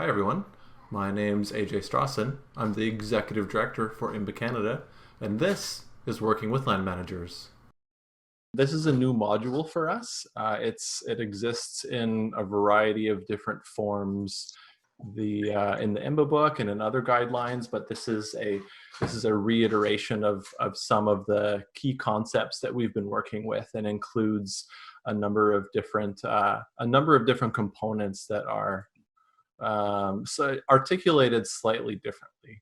Hi everyone, my name's AJ Strawson. I'm the Executive Director for IMBA Canada, and this is Working with Land Managers. This is a new module for us. It exists in a variety of different forms in the IMBA book and in other guidelines, but this is a reiteration of some of the key concepts that we've been working with, and includes a number of different components that are so articulated slightly differently.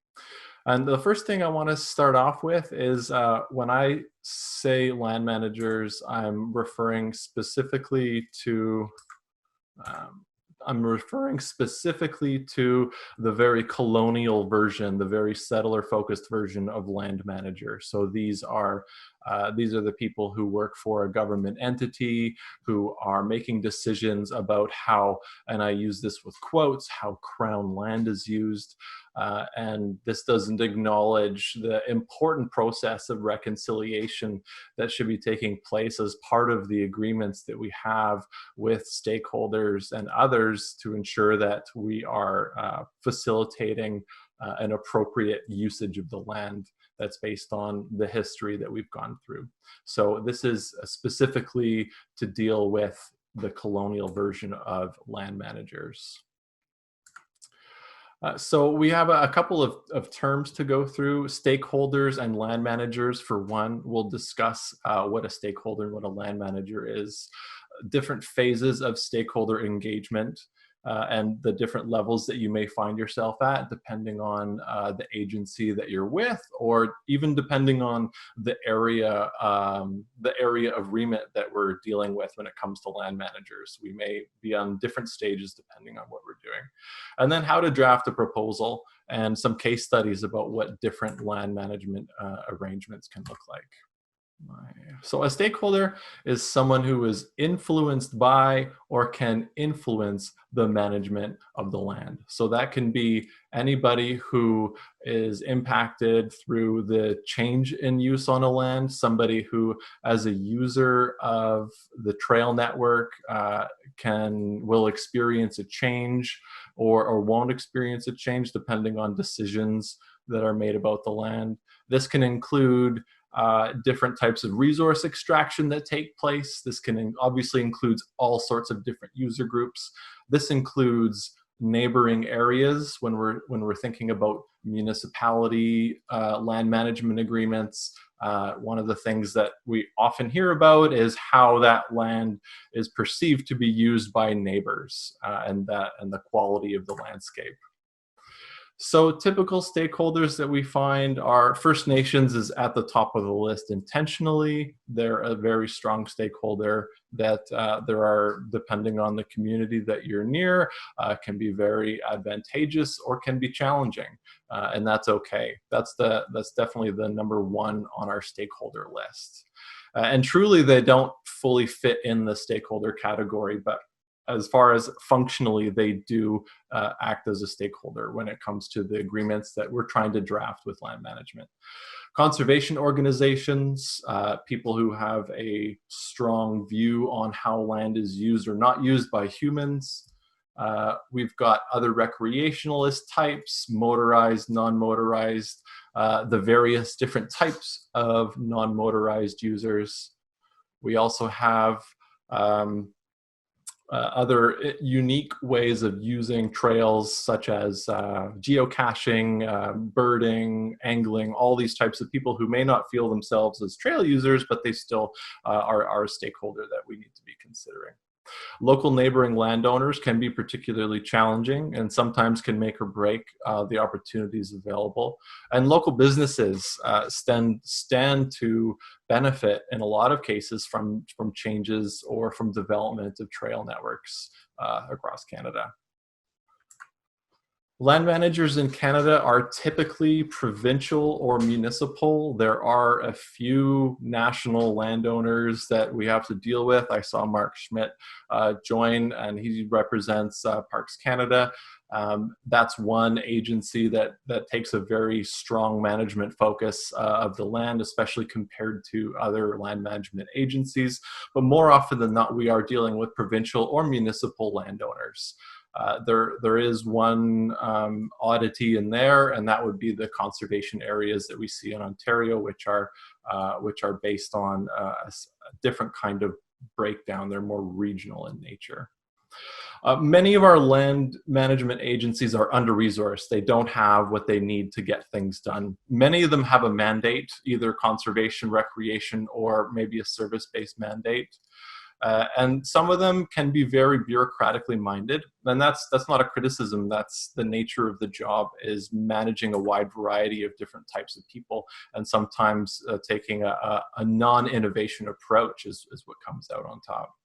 And the first thing I want to start off with is when I say land managers, I'm referring specifically to the very colonial version, the very settler-focused version of land manager. So these are the people who work for a government entity, who are making decisions about how, and I use this with quotes, how crown land is used. And this doesn't acknowledge the important process of reconciliation that should be taking place as part of the agreements that we have with stakeholders and others to ensure that we are facilitating an appropriate usage of the land that's based on the history that we've gone through. So this is specifically to deal with the colonial version of land managers. So we have a couple of terms to go through. Stakeholders and land managers, for one. We'll discuss what a stakeholder and what a land manager is, different phases of stakeholder engagement, and the different levels that you may find yourself at, depending on the agency that you're with, or even depending on the area of remit that we're dealing with when it comes to land managers. We may be on different stages depending on what we're doing. And then how to draft a proposal, and some case studies about what different land management arrangements can look like. So a stakeholder is someone who is influenced by or can influence the management of the land. So that can be anybody who is impacted through the change in use on a land, somebody who, as a user of the trail network, will experience a change or won't experience a change depending on decisions that are made about the land. This can include different types of resource extraction that take place. This can obviously includes all sorts of different user groups. This includes neighboring areas when we're thinking about municipality land management agreements. One of the things that we often hear about is how that land is perceived to be used by neighbors, and the quality of the landscape. So typical stakeholders that we find are First Nations is at the top of the list intentionally. They're a very strong stakeholder that there are, depending on the community that you're near, can be very advantageous or can be challenging, and that's okay. That's definitely the number one on our stakeholder list. And truly, they don't fully fit in the stakeholder category, but as far as functionally, they do act as a stakeholder when it comes to the agreements that we're trying to draft with land management. Conservation organizations, people who have a strong view on how land is used or not used by humans. We've got other recreationalist types, motorized, non-motorized, the various different types of non-motorized users. We also have other unique ways of using trails, such as geocaching, birding, angling, all these types of people who may not feel themselves as trail users, but they still are a stakeholder that we need to be considering. Local neighboring landowners can be particularly challenging and sometimes can make or break the opportunities available. And local businesses stand to benefit in a lot of cases from changes or from development of trail networks across Canada. Land managers in Canada are typically provincial or municipal. There are a few national landowners that we have to deal with. I saw Mark Schmidt join, and he represents Parks Canada. That's one agency that takes a very strong management focus of the land, especially compared to other land management agencies. But more often than not, we are dealing with provincial or municipal landowners. There is one oddity in there, and that would be the conservation areas that we see in Ontario, which are based on a different kind of breakdown. They're more regional in nature. Many of our land management agencies are under-resourced. They don't have what they need to get things done. Many of them have a mandate, either conservation, recreation, or maybe a service-based mandate. And some of them can be very bureaucratically minded, and that's not a criticism. That's the nature of the job, is managing a wide variety of different types of people, and sometimes taking a non-innovation approach is what comes out on top.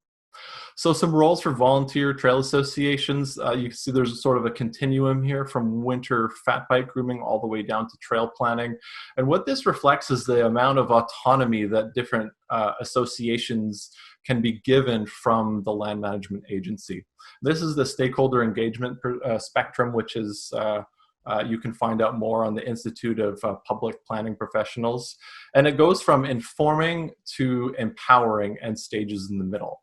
So some roles for volunteer trail associations. You can see there's sort of a continuum here from winter fat bike grooming all the way down to trail planning. And what this reflects is the amount of autonomy that different associations can be given from the land management agency. This is the stakeholder engagement spectrum, which is you can find out more on the Institute of Public Planning Professionals. And it goes from informing to empowering and stages in the middle.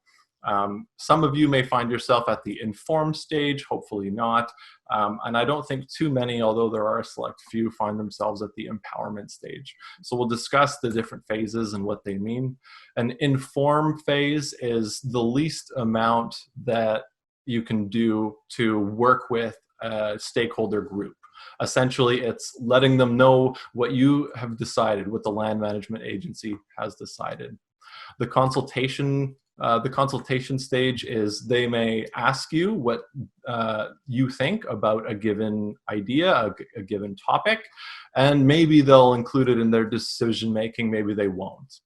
Some of you may find yourself at the inform stage, hopefully not. And I don't think too many, although there are a select few, find themselves at the empowerment stage. So we'll discuss the different phases and what they mean. An inform phase is the least amount that you can do to work with a stakeholder group. Essentially, it's letting them know what you have decided, what the land management agency has decided. The consultation stage is they may ask you what you think about a given idea, a given topic, and maybe they'll include it in their decision making, maybe they won't.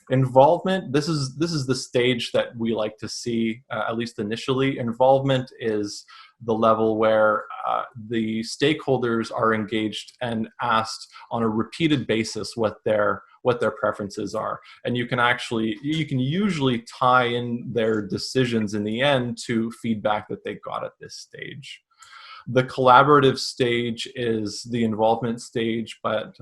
Involvement, this is the stage that we like to see, at least initially. Involvement is the level where the stakeholders are engaged and asked on a repeated basis what their preferences are. And you can usually tie in their decisions in the end to feedback that they got at this stage. The collaborative stage is the involvement stage, but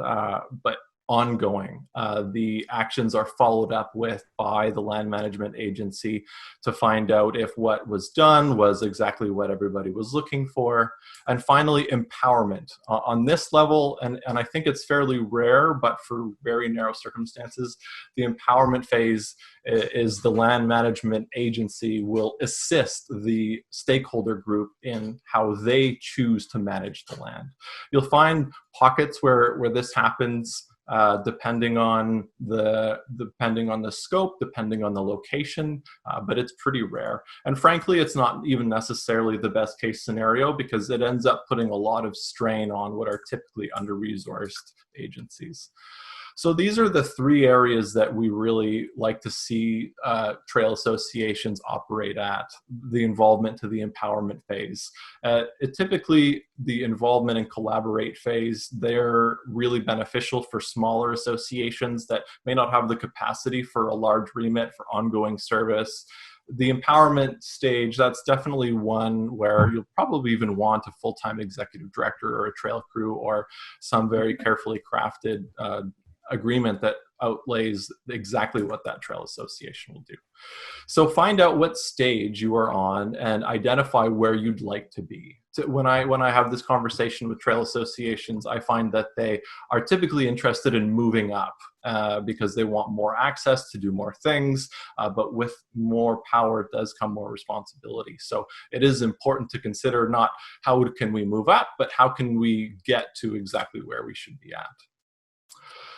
ongoing. The actions are followed up with by the land management agency to find out if what was done was exactly what everybody was looking for. And finally, empowerment. On this level, and I think it's fairly rare, but for very narrow circumstances, the empowerment phase is the land management agency will assist the stakeholder group in how they choose to manage the land. You'll find pockets where this happens, depending on the scope, depending on the location, but it's pretty rare. And frankly, it's not even necessarily the best case scenario, because it ends up putting a lot of strain on what are typically under-resourced agencies. So these are the three areas that we really like to see trail associations operate at: the involvement to the empowerment phase. Typically, the involvement and collaborate phase, they're really beneficial for smaller associations that may not have the capacity for a large remit for ongoing service. The empowerment stage, that's definitely one where you'll probably even want a full-time executive director or a trail crew or some very carefully crafted agreement that outlays exactly what that trail association will do. So find out what stage you are on and identify where you'd like to be. When I have this conversation with trail associations, I find that they are typically interested in moving up because they want more access to do more things, but with more power does come more responsibility. So it is important to consider not how can we move up, but how can we get to exactly where we should be at.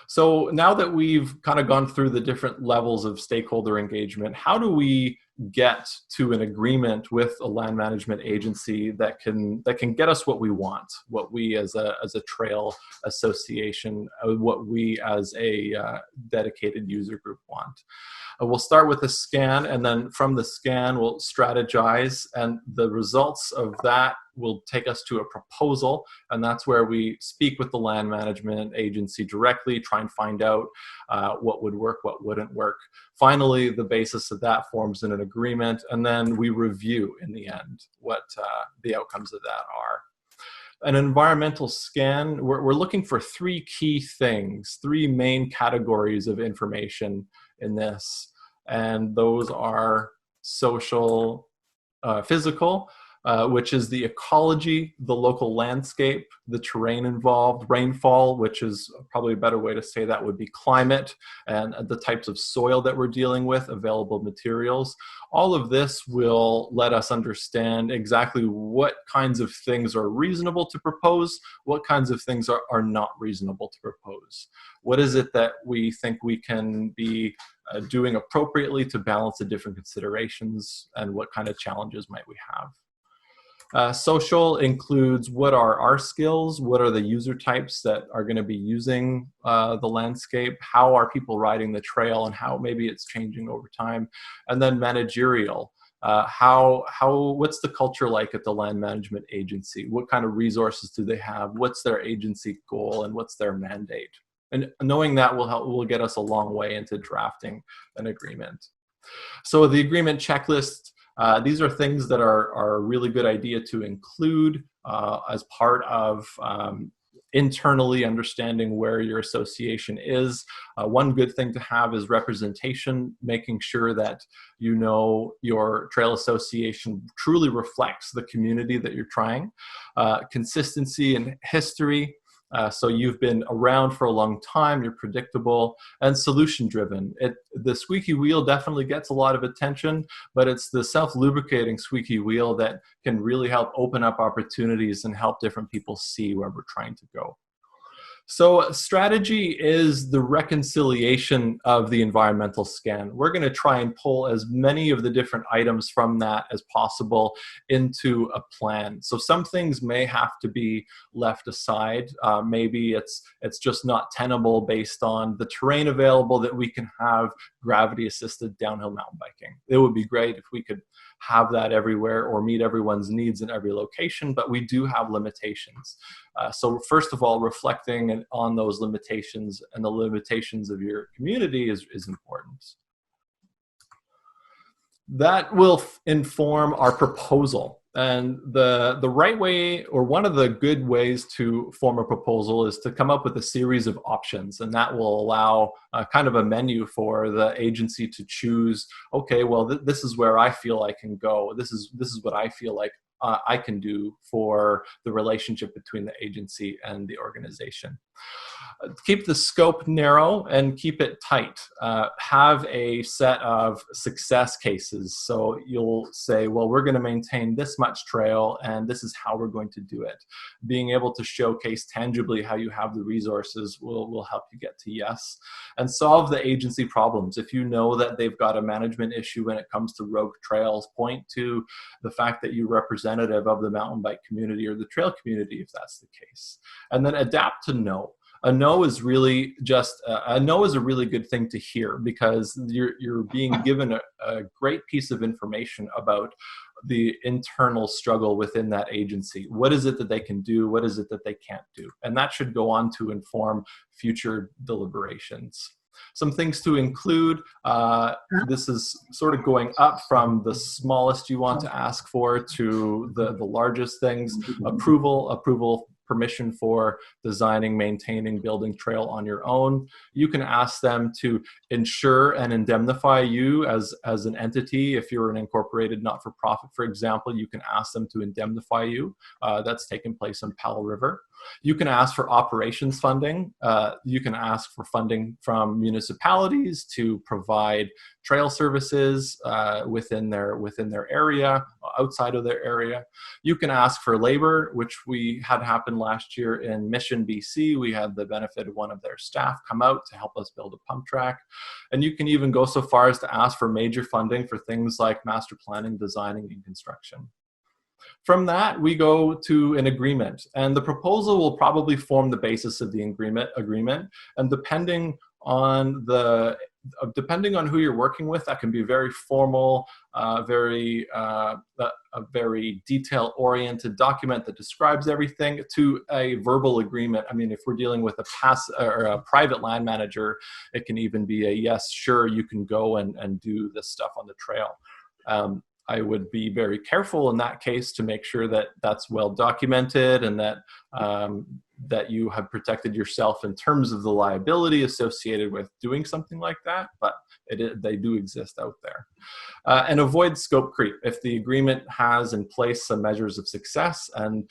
So now that we've kind of gone through the different levels of stakeholder engagement, how do we get to an agreement with a land management agency that can get us what we want, what we as a trail association, what we as a dedicated user group want? We'll start with a scan, and then from the scan we'll strategize, and the results of that will take us to a proposal, and that's where we speak with the land management agency directly, try and find out what would work, what wouldn't work. Finally, the basis of that forms in an agreement, and then we review in the end what the outcomes of that are. An environmental scan, we're looking for three key things, three main categories of information in this, and those are social, physical, which is the ecology, the local landscape, the terrain involved, rainfall, which is probably a better way to say that would be climate, and the types of soil that we're dealing with, available materials. All of this will let us understand exactly what kinds of things are reasonable to propose, what kinds of things are not reasonable to propose. What is it that we think we can be doing appropriately to balance the different considerations, and what kind of challenges might we have? Social includes what are our skills, what are the user types that are going to be using the landscape, how are people riding the trail, and how maybe it's changing over time. And then managerial, what's the culture like at the land management agency? What kind of resources do they have? What's their agency goal, and what's their mandate? And knowing that will get us a long way into drafting an agreement. So the agreement checklist, these are things that are a really good idea to include as part of internally understanding where your association is. One good thing to have is representation, making sure that you know your trail association truly reflects the community that you're trying. Consistency and history. So you've been around for a long time, you're predictable, and solution-driven. The squeaky wheel definitely gets a lot of attention, but it's the self-lubricating squeaky wheel that can really help open up opportunities and help different people see where we're trying to go. So strategy is the reconciliation of the environmental scan. We're going to try and pull as many of the different items from that as possible into a plan. So some things may have to be left aside. Maybe it's just not tenable based on the terrain available, that we can have gravity-assisted downhill mountain biking. It would be great if we could have that everywhere or meet everyone's needs in every location, but we do have limitations. So first of all, reflecting on those limitations and the limitations of your community is important. That will inform our proposal. And the right way, or one of the good ways to form a proposal, is to come up with a series of options, and that will allow kind of a menu for the agency to choose. Okay, well, this is where I feel I can go. This is what I feel like I can do for the relationship between the agency and the organization. Keep the scope narrow and keep it tight. Have a set of success cases. So you'll say, well, we're going to maintain this much trail, and this is how we're going to do it. Being able to showcase tangibly how you have the resources will help you get to yes. And solve the agency problems. If you know that they've got a management issue when it comes to rogue trails, point to the fact that you're representative of the mountain bike community or the trail community, if that's the case. And then adapt to no. A no is really just a no is a really good thing to hear, because you're being given a great piece of information about the internal struggle within that agency. What is it that they can do? What is it that they can't do? And that should go on to inform future deliberations. Some things to include, this is sort of going up from the smallest you want to ask for to the largest things. Approval, permission for designing, maintaining, building trail on your own. You can ask them to insure and indemnify you as an entity. If you're an incorporated not-for-profit, for example, you can ask them to indemnify you. That's taken place on Powell River. You can ask for operations funding. You can ask for funding from municipalities to provide trail services within their area, outside of their area. You can ask for labor, which we had happen last year in Mission, BC. We had the benefit of one of their staff come out to help us build a pump track. And you can even go so far as to ask for major funding for things like master planning, designing, and construction. From that, we go to an agreement, and the proposal will probably form the basis of the agreement. And depending on who you're working with, that can be very formal, a very detail-oriented document that describes everything, to a verbal agreement. I mean, if we're dealing with a private land manager, it can even be a yes, sure, you can go and do this stuff on the trail. I would be very careful in that case to make sure that that's well documented and that that you have protected yourself in terms of the liability associated with doing something like that, but they do exist out there. And avoid scope creep. If the agreement has in place some measures of success and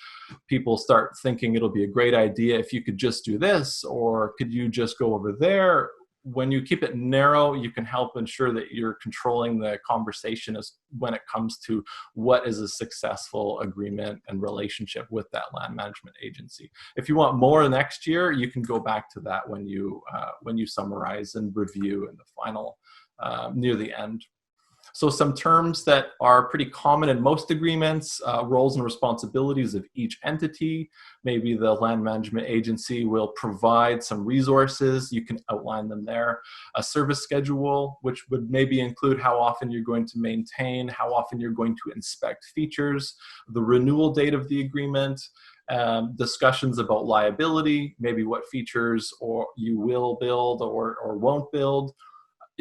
people start thinking it'll be a great idea if you could just do this, or could you just go over there, when you keep it narrow, you can help ensure that you're controlling the conversation as when it comes to what is a successful agreement and relationship with that land management agency. If you want more next year, you can go back to that when you summarize and review in the final near the end. So some terms that are pretty common in most agreements, roles and responsibilities of each entity. Maybe the land management agency will provide some resources. You can outline them there. A service schedule, which would maybe include how often you're going to maintain, how often you're going to inspect features, the renewal date of the agreement, discussions about liability, maybe what features or you will build or won't build.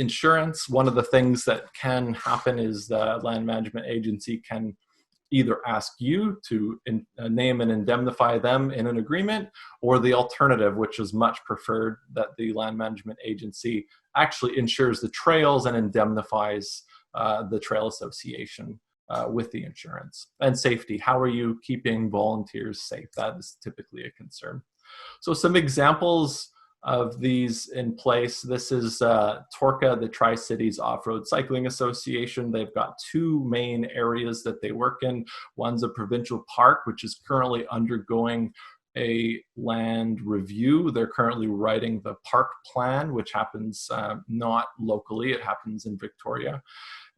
Insurance, one of the things that can happen is the land management agency can either ask you to name and indemnify them in an agreement, or the alternative, which is much preferred, that the land management agency actually insures the trails and indemnifies the trail association with the insurance. And safety, how are you keeping volunteers safe? That is typically a concern. So some examples of these in place. This is TORCA, the Tri-Cities Off-Road Cycling Association. They've got two main areas that they work in. One's a provincial park, which is currently undergoing a land review. They're currently writing the park plan, which happens not locally, it happens in Victoria.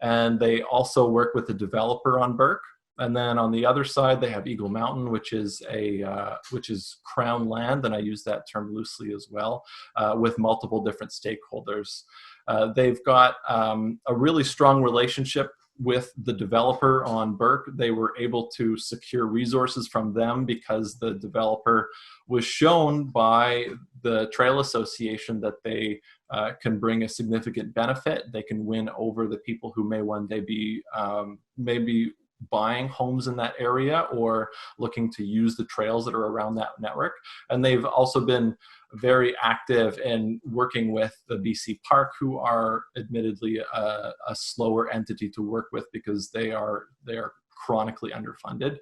And they also work with the developer on Burke. And then on the other side, they have Eagle Mountain, which is Crown land, and I use that term loosely as well, with multiple different stakeholders. They've got a really strong relationship with the developer on Burke. They were able to secure resources from them because the developer was shown by the Trail Association that they can bring a significant benefit. They can win over the people who may one day be maybe buying homes in that area or looking to use the trails that are around that network. And they've also been very active in working with the BC Park, who are admittedly a slower entity to work with because they are chronically underfunded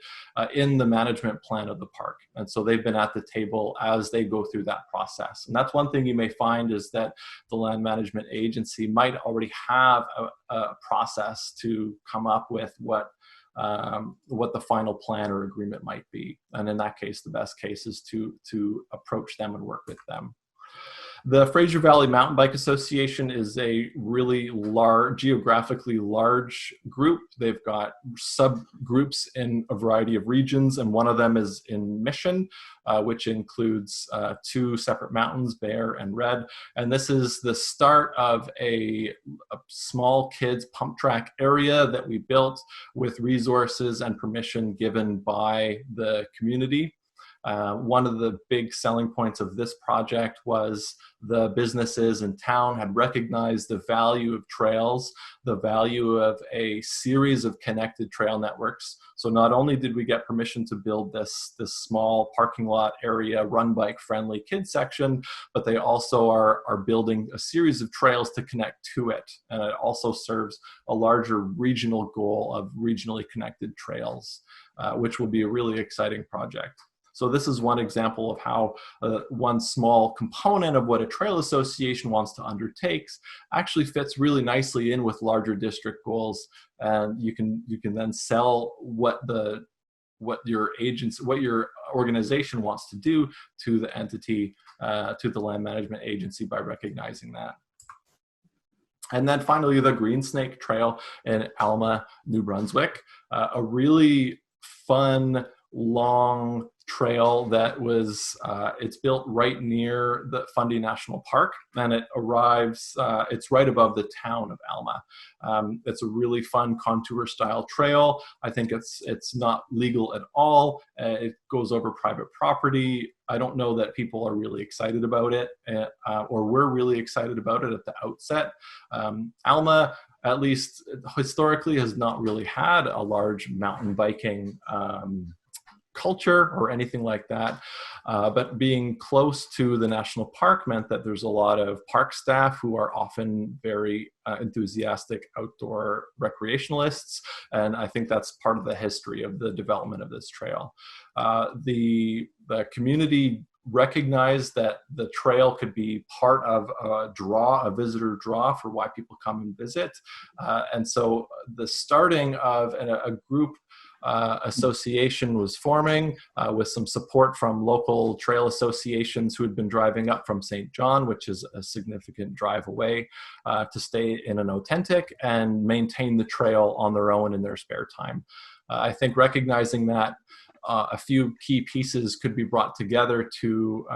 in the management plan of the park. And so they've been at the table as they go through that process. And that's one thing you may find, is that the land management agency might already have a process to come up with what the final plan or agreement might be. And in that case, the best case is to approach them and work with them. The Fraser Valley Mountain Bike Association is a really large, geographically large group. They've got subgroups in a variety of regions, and one of them is in Mission, which includes two separate mountains, Bear and Red. And this is the start of a small kids pump track area that we built with resources and permission given by the community. One of the big selling points of this project was the businesses in town had recognized the value of trails, the value of a series of connected trail networks. So not only did we get permission to build this small parking lot area, run bike friendly kids section, but they also are building a series of trails to connect to it. And it also serves a larger regional goal of regionally connected trails, which will be a really exciting project. So this is one example of how one small component of what a trail association wants to undertake actually fits really nicely in with larger district goals. And you can then sell what your organization wants to do to the entity, to the land management agency, by recognizing that. And then finally, the Green Snake Trail in Alma, New Brunswick, a really fun, long trail that was, it's built right near the Fundy National Park, and it arrives, it's right above the town of Alma. It's a really fun contour style trail. I think it's not legal at all. It goes over private property. I don't know that people are really excited about it, or we're really excited about it at the outset. Alma at least historically, has not really had a large mountain biking culture or anything like that. But being close to the national park meant that there's a lot of park staff who are often very enthusiastic outdoor recreationalists. And I think that's part of the history of the development of this trail. The community recognized that the trail could be part of a visitor draw for why people come and visit. And so the starting of a group association was forming with some support from local trail associations who had been driving up from St. John, which is a significant drive away, to stay in an authentic and maintain the trail on their own in their spare time. I think recognizing that a few key pieces could be brought together to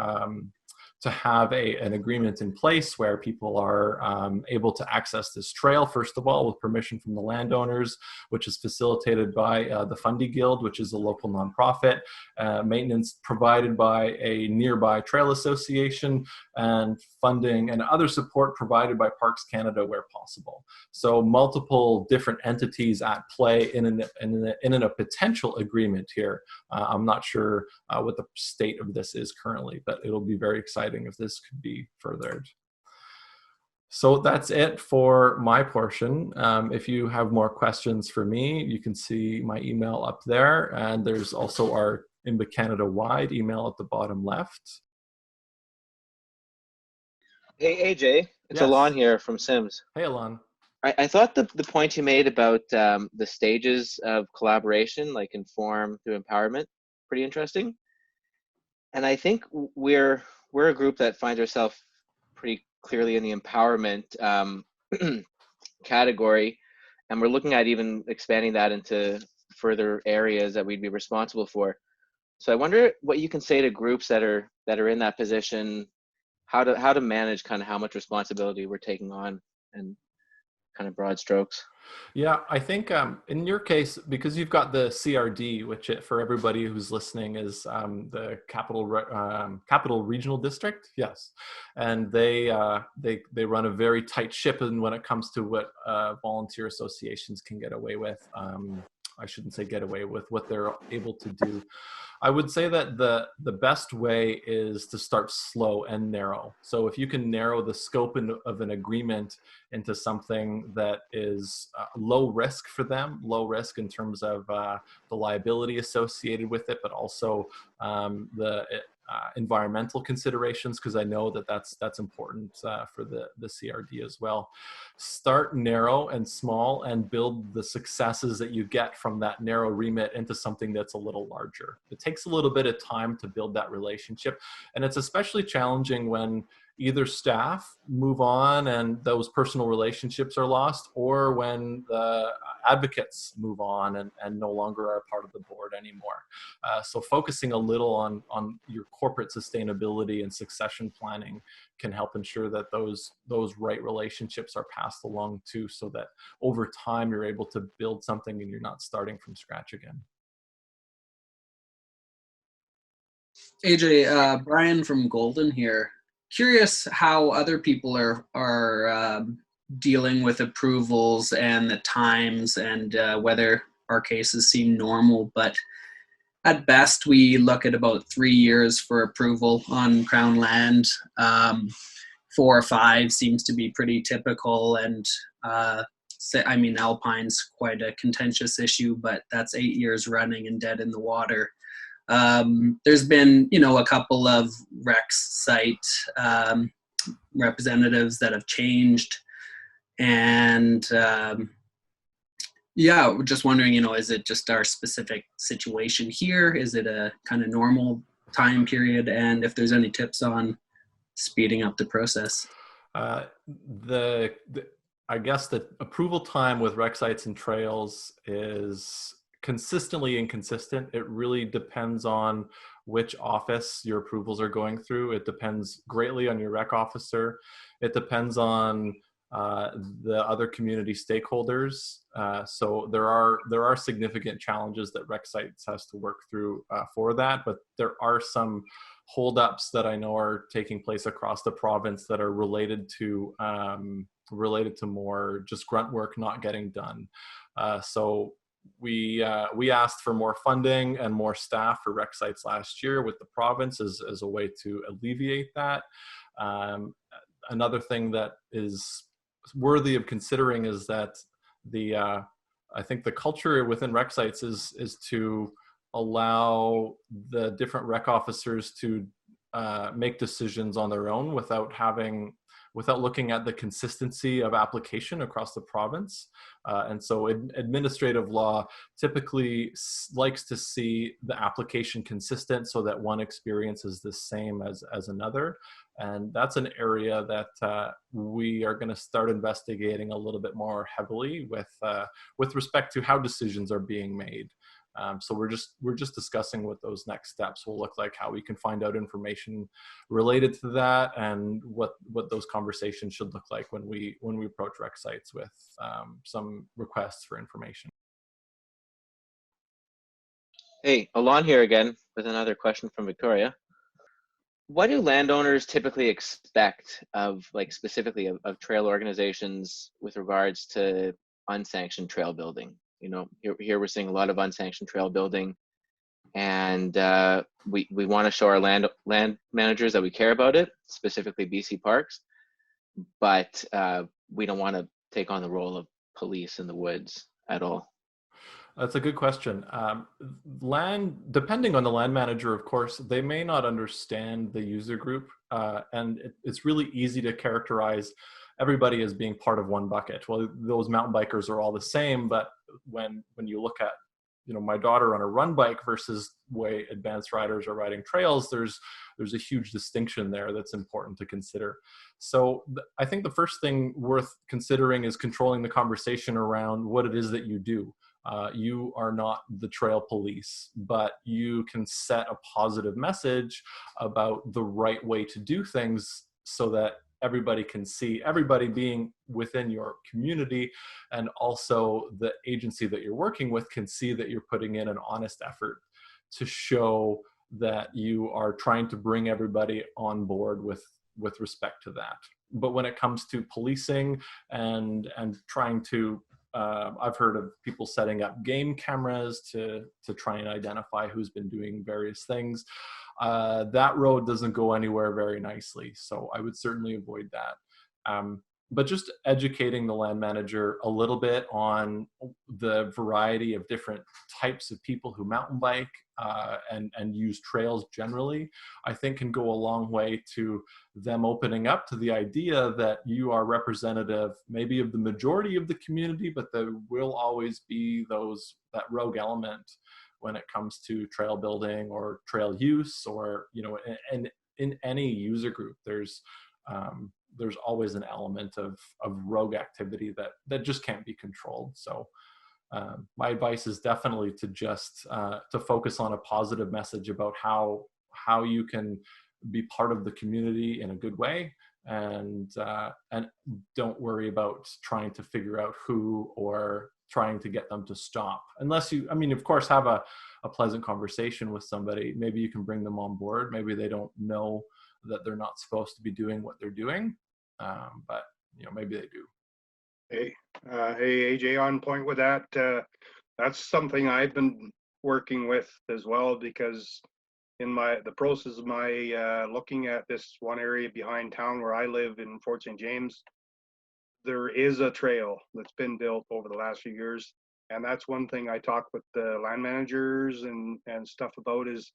have an agreement in place where people are able to access this trail, first of all, with permission from the landowners, which is facilitated by the Fundy Guild, which is a local nonprofit, maintenance provided by a nearby trail association, and funding and other support provided by Parks Canada where possible. So multiple different entities at play in a potential agreement here. I'm not sure what the state of this is currently, but it'll be very exciting if this could be furthered. So that's it for my portion. If you have more questions for me, you can see my email up there, and there's also our IMBA Canada-wide email at the bottom left. Hey, AJ, it's Yes. Alon here from Sims. Hey, Alon. I thought the point you made about the stages of collaboration, like inform through empowerment, pretty interesting. And I think we're a group that finds ourselves pretty clearly in the empowerment category, and we're looking at even expanding that into further areas that we'd be responsible for. So I wonder what you can say to groups that are in that position, how to manage kind of how much responsibility we're taking on, and kind of broad strokes. Yeah, I think in your case, because you've got the CRD, which for everybody who's listening is the Capital Regional District, yes, and they run a very tight ship, and when it comes to what volunteer associations can get away with, I shouldn't say get away with, what they're able to do. I would say that the best way is to start slow and narrow. So if you can narrow the scope of an agreement into something that is low risk for them, low risk in terms of the liability associated with it, but also the environmental considerations, because I know that that's important for the CRD as well. Start narrow and small and build the successes that you get from that narrow remit into something that's a little larger. It takes a little bit of time to build that relationship, and it's especially challenging when either staff move on and those personal relationships are lost, or when the advocates move on and no longer are part of the board anymore. So focusing a little on your corporate sustainability and succession planning can help ensure that those right relationships are passed along too, so that over time you're able to build something and you're not starting from scratch again. AJ, Brian from Golden here. Curious how other people are dealing with approvals and the times, and whether our cases seem normal. But at best, we look at about 3 years for approval on Crown land. 4 or 5 seems to be pretty typical, and I mean, Alpine's quite a contentious issue, but that's 8 years running and dead in the water. There's been, a couple of Rex site representatives that have changed, and yeah, we're just wondering, is it just our specific situation here? Is it a kind of normal time period? And if there's any tips on speeding up the process? I guess the approval time with rec sites and trails is consistently inconsistent. It really depends on which office your approvals are going through. It depends greatly on your rec officer. It depends on the other community stakeholders. So there are significant challenges that rec sites has to work through for that, but there are some holdups that I know are taking place across the province that are related to more just grunt work not getting done. So we asked for more funding and more staff for rec sites last year with the province as a way to alleviate that. Another thing that is worthy of considering is that I think the culture within rec sites is to allow the different rec officers to make decisions on their own without looking at the consistency of application across the province. And so administrative law typically likes to see the application consistent so that one experience is the same as another. And that's an area that we are going to start investigating a little bit more heavily with respect to how decisions are being made. So we're just discussing what those next steps will look like, how we can find out information related to that, and what those conversations should look like when we approach rec sites with some requests for information. Hey, Alon here again with another question from Victoria. What do landowners typically expect of, like, specifically of trail organizations with regards to unsanctioned trail building? You know, here we're seeing a lot of unsanctioned trail building, and we want to show our land managers that we care about it, specifically BC Parks, but we don't want to take on the role of police in the woods at all. That's a good question. Depending on the land manager, of course, they may not understand the user group, and it's really easy to characterize everybody as being part of one bucket. Well, those mountain bikers are all the same, but when you look at, you know, my daughter on a run bike versus way advanced riders are riding trails, there's a huge distinction there that's important to consider. So I think the first thing worth considering is controlling the conversation around what it is that you do. You are not the trail police, but you can set a positive message about the right way to do things so that everybody can see, everybody being within your community, and also the agency that you're working with can see that you're putting in an honest effort to show that you are trying to bring everybody on board with respect to that. But when it comes to policing and trying to I've heard of people setting up game cameras to try and identify who's been doing various things. That road doesn't go anywhere very nicely, so I would certainly avoid that. But just educating the land manager a little bit on the variety of different types of people who mountain bike and use trails generally, I think can go a long way to them opening up to the idea that you are representative maybe of the majority of the community, but there will always be that rogue element when it comes to trail building or trail use, or, you know, and in any user group, there's always an element of rogue activity that just can't be controlled. So my advice is definitely to just to focus on a positive message about how you can be part of the community in a good way, and don't worry about trying to figure out who or trying to get them to stop. Unless you, I mean, of course, have a pleasant conversation with somebody. Maybe you can bring them on board. Maybe they don't know that they're not supposed to be doing what they're doing, but, you know, maybe they do. Hey, AJ, on point with that. That's something I've been working with as well, because in the process of my looking at this one area behind town where I live in Fort St. James, there is a trail that's been built over the last few years, and that's one thing I talk with the land managers and stuff about is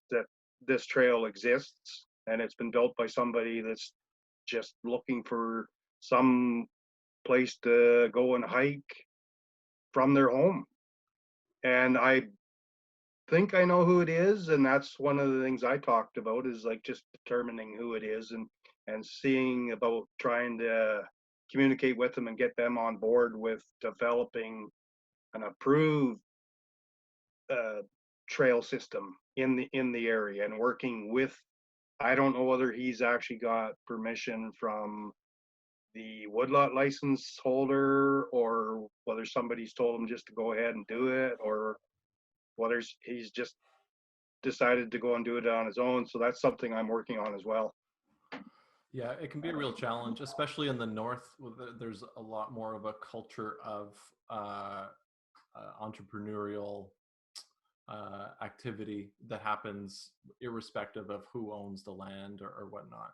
that this trail exists, and it's been built by somebody that's just looking for some place to go and hike from their home. And I think I know who it is, and that's one of the things I talked about, is like just determining who it is and seeing about trying to communicate with them and get them on board with developing an approved trail system in the area, and working with, I don't know whether he's actually got permission from the woodlot license holder, or whether somebody's told him just to go ahead and do it, or whether he's just decided to go and do it on his own. So that's something I'm working on as well. Yeah, it can be a real challenge, especially in the north. There's a lot more of a culture of entrepreneurial activity that happens irrespective of who owns the land or whatnot.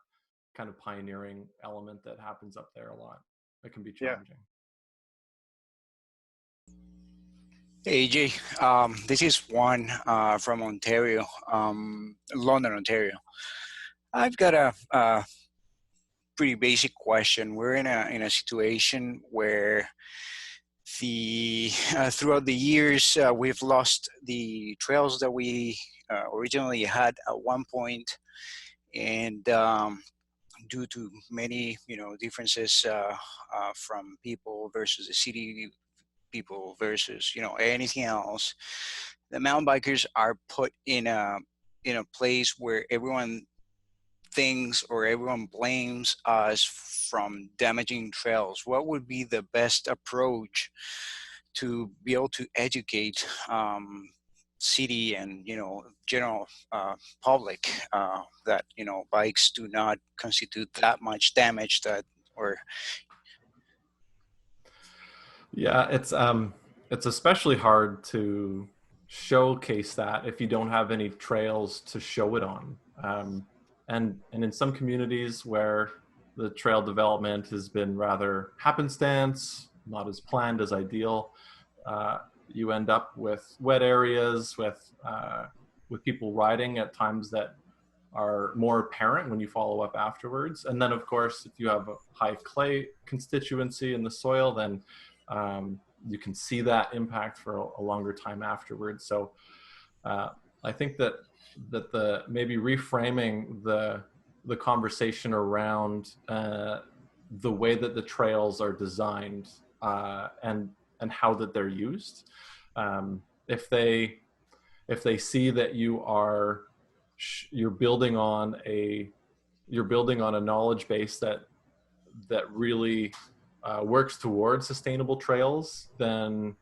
Kind of pioneering element that happens up there a lot. It can be challenging. Hey, AJ. This is Juan from Ontario, London, Ontario. I've got a pretty basic question. We're in a situation where throughout the years we've lost the trails that we originally had at one point, and due to many differences from people versus the city people versus anything else, the mountain bikers are put in a place where everyone thinks or everyone blames us from damaging trails. What would be the best approach to be able to educate city and general public that bikes do not constitute that much damage that or Yeah, it's especially hard to showcase that if you don't have any trails to show it on. And in some communities where the trail development has been rather happenstance, not as planned as ideal, you end up with wet areas, with people riding at times that are more apparent when you follow up afterwards. And then, of course, if you have a high clay constituency in the soil, then you can see that impact for a longer time afterwards. So I think that the maybe reframing the conversation around the way that the trails are designed and how that they're used. If they see that you're building on a knowledge base that really works towards sustainable trails, then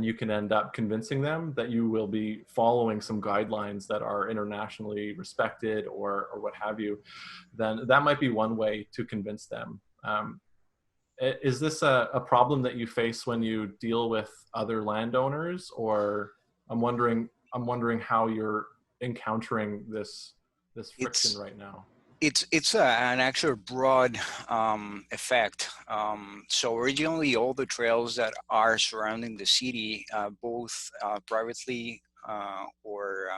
you can end up convincing them that you will be following some guidelines that are internationally respected or what have you. Then that might be one way to convince them. Is this a problem that you face when you deal with other landowners, or I'm wondering how you're encountering this friction right now? It's an actual broad effect. So originally, all the trails that are surrounding the city, both privately or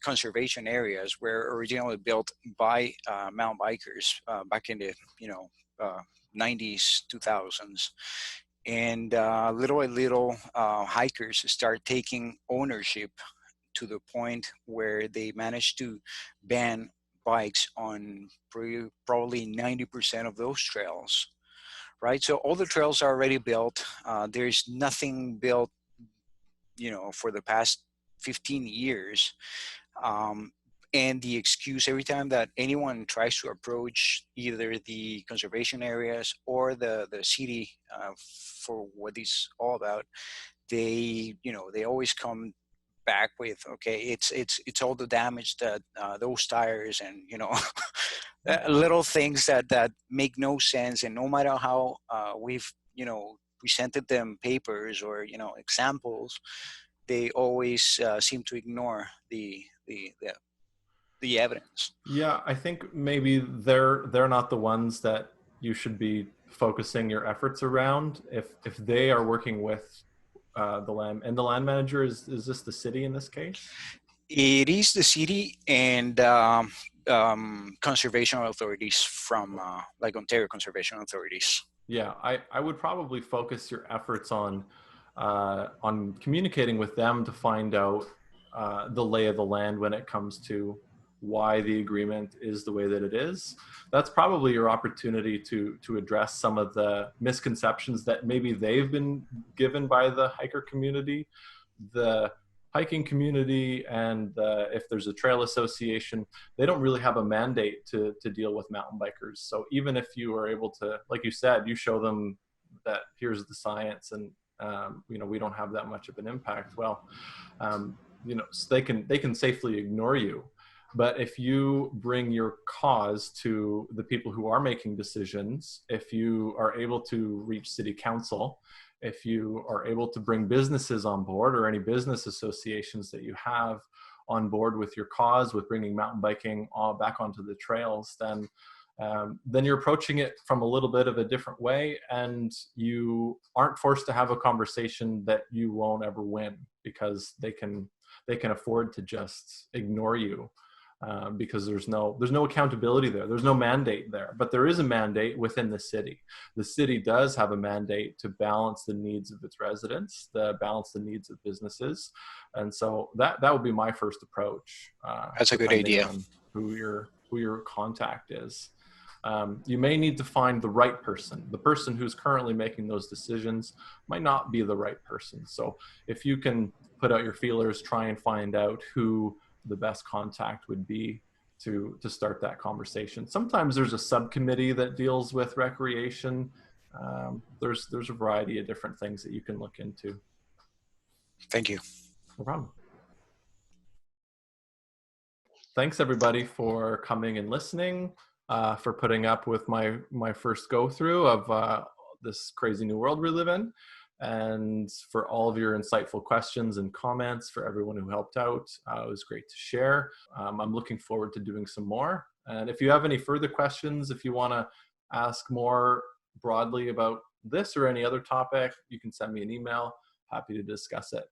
conservation areas, were originally built by mountain bikers back in the 90s, 2000s. And little by little, hikers start taking ownership to the point where they managed to ban bikes on probably 90% of those trails, right? So all the trails are already built. There's nothing built, for the past 15 years. And the excuse every time that anyone tries to approach either the conservation areas or the city for what it's all about, they always come back with, okay, it's all the damage that those tires and little things that make no sense. And no matter how we've presented them papers or examples, they always seem to ignore the evidence. Yeah, I think maybe they're not the ones that you should be focusing your efforts around. If they are working with the land manager, is this the city in this case? It is the city and conservation authorities from like Ontario conservation authorities. Yeah, I would probably focus your efforts on communicating with them to find out the lay of the land when it comes to why the agreement is the way that it is. That's probably your opportunity to address some of the misconceptions that maybe they've been given by the hiker community, the hiking community, and if there's a trail association, they don't really have a mandate to deal with mountain bikers. So even if you are able to, like you said, you show them that here's the science and we don't have that much of an impact. Well, they can safely ignore you. But if you bring your cause to the people who are making decisions, if you are able to reach city council, if you are able to bring businesses on board, or any business associations that you have on board with your cause, with bringing mountain biking back onto the trails, then you're approaching it from a little bit of a different way, and you aren't forced to have a conversation that you won't ever win, because they can afford to just ignore you. Because there's no accountability there. There's no mandate there, but there is a mandate within the city. The city does have a mandate to balance the needs of its residents, to balance the needs of businesses. And so that would be my first approach. That's a good idea. On who your contact is. You may need to find the right person. The person who's currently making those decisions might not be the right person. So if you can put out your feelers, try and find out who the best contact would be to start that conversation. Sometimes there's a subcommittee that deals with recreation. There's a variety of different things that you can look into. Thank you. No problem. Thanks everybody for coming and listening, for putting up with my first go through of this crazy new world we live in, and for all of your insightful questions and comments, for everyone who helped out. It was great to share. I'm looking forward to doing some more. And if you have any further questions, if you want to ask more broadly about this or any other topic, you can send me an email. Happy to discuss it.